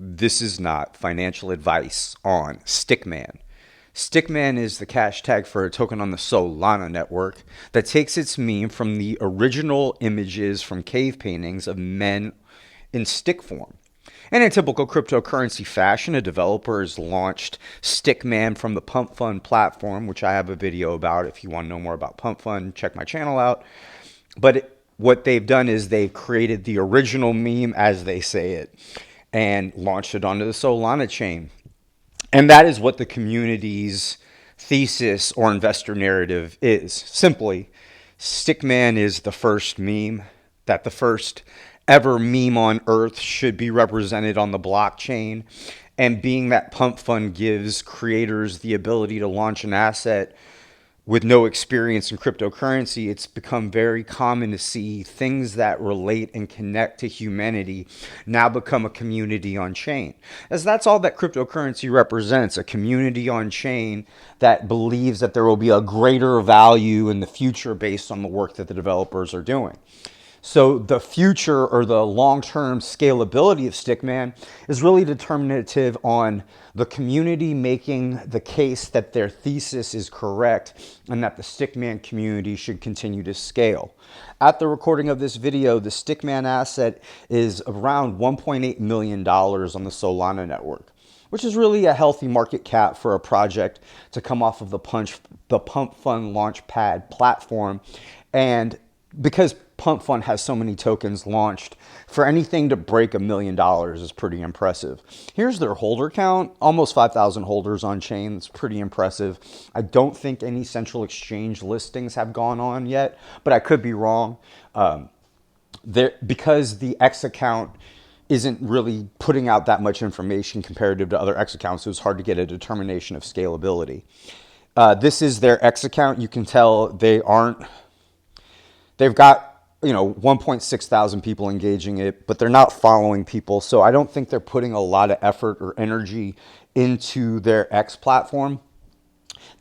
This is not financial advice on stickman. Stickman is the cash tag for a token on the Solana network that takes its meme from the original images from cave paintings of men in stick form. And in typical cryptocurrency fashion, a developer has launched Stickman from the Pump Fund platform, which I have a video about. If you want to know more about Pump Fund, check my channel out. But what they've done is they've created the original meme, as they say it, and launched it onto the Solana chain. And that is what the community's thesis or investor narrative is. Simply, Stickman is the first meme, that the first ever meme on Earth should be represented on the blockchain. And being that Pump Fund gives creators the ability to launch an asset with no experience in cryptocurrency, it's become very common to see things that relate and connect to humanity now become a community on chain. As that's all that cryptocurrency represents, a community on chain that believes that there will be a greater value in the future based on the work that the developers are doing. So the future or the long-term scalability of Stickman is really determinative on the community making the case that their thesis is correct and that the Stickman community should continue to scale. At the recording of this video, the Stickman asset is around $1.8 million on the Solana network, which is really a healthy market cap for a project to come off of the Pump Fund Launchpad platform. And because Pump Fund has so many tokens launched, for anything to break $1 million is pretty impressive. Here's their holder count, almost 5,000 holders on chain. It's pretty impressive. I don't think any central exchange listings have gone on yet, but I could be wrong. Because the X account isn't really putting out that much information comparative to other X accounts, so it's hard to get a determination of scalability. This is their X account. You can tell they've got 1.6 thousand people engaging it, but they're not following people. So I don't think they're putting a lot of effort or energy into their X platform.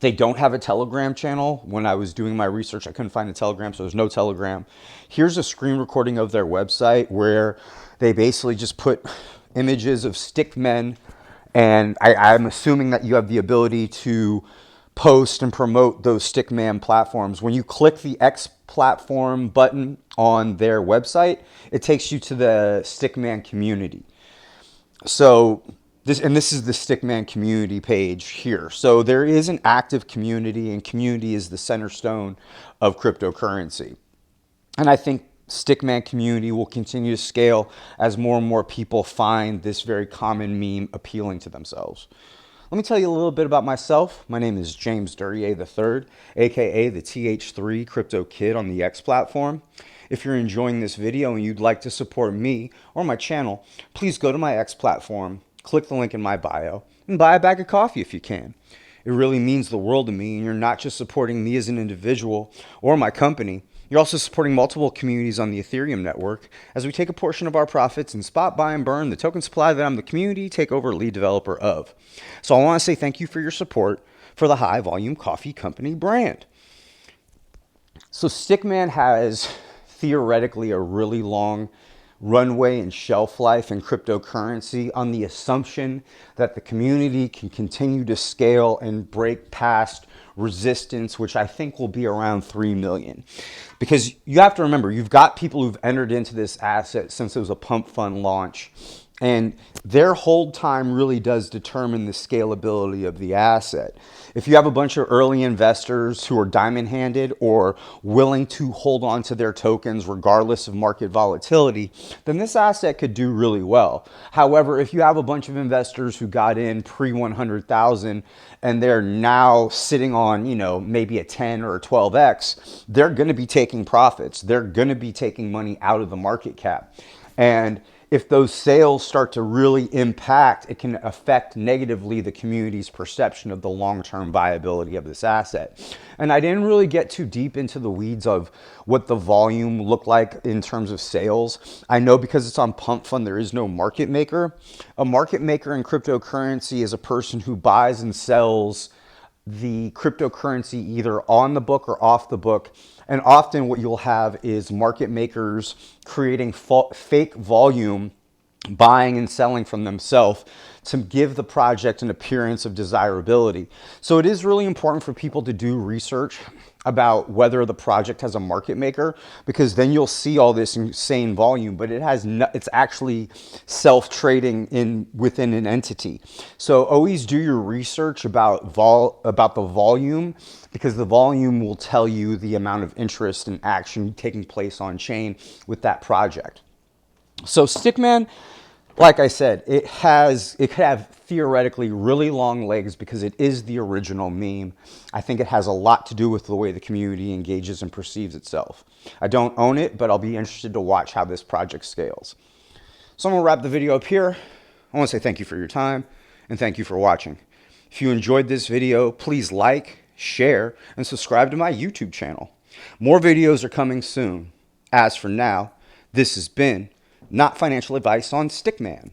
They don't have a Telegram channel. When I was doing my research, I couldn't find a Telegram, so there's no Telegram. Here's a screen recording of their website where they basically just put images of stick men, and I'm assuming that you have the ability to post and promote those Stickman platforms. When you click the X platform button on their website, it takes you to the Stickman community. So this is the Stickman community page here. So there is an active community, and community is the center stone of cryptocurrency. And I think Stickman community will continue to scale as more and more people find this very common meme appealing to themselves. Let me tell you a little bit about myself. My name is James Duryea III, aka the TH3 Crypto Kid on the X platform. If you're enjoying this video and you'd like to support me or my channel, please go to my X platform, click the link in my bio, and buy a bag of coffee if you can. It really means the world to me, and you're not just supporting me as an individual or my company. You're also supporting multiple communities on the Ethereum network as we take a portion of our profits and spot, buy, and burn the token supply that I'm the community takeover lead developer of. So I want to say thank you for your support for the High Volume Coffee Company brand. So Stickman has theoretically a really long runway and shelf life in cryptocurrency on the assumption that the community can continue to scale and break past resistance, which I think will be around 3 million. Because you have to remember, you've got people who've entered into this asset since it was a Pump Fund launch, and their hold time really does determine the scalability of the asset. If you have a bunch of early investors who are diamond-handed or willing to hold on to their tokens regardless of market volatility, then this asset could do really well. However, if you have a bunch of investors who got in pre-100,000 and they're now sitting on, maybe a 10 or a 12x, they're going to be taking profits. They're going to be taking money out of the market cap. And if those sales start to really impact, it can affect negatively the community's perception of the long-term viability of this asset. And I didn't really get too deep into the weeds of what the volume looked like in terms of sales. I know because it's on Pump Fund, there is no market maker. A market maker in cryptocurrency is a person who buys and sells the cryptocurrency either on the book or off the book. And often what you'll have is market makers creating fake volume buying and selling from themselves to give the project an appearance of desirability. So it is really important for people to do research about whether the project has a market maker, because then you'll see all this insane volume, but it has no, it's actually self-trading in within an entity. So always do your research about the volume, because the volume will tell you the amount of interest and action taking place on chain with that project. So stickman, like I said, it could have theoretically really long legs because it is the original meme. I think it has a lot to do with the way the community engages and perceives itself. I don't own it, but I'll be interested to watch how this project scales. So I'm gonna wrap the video up here. I want to say thank you for your time and thank you for watching. If you enjoyed this video, please like, share, and subscribe to my YouTube channel. More videos are coming soon. As for now, this has been Not Financial Advice on Stickman.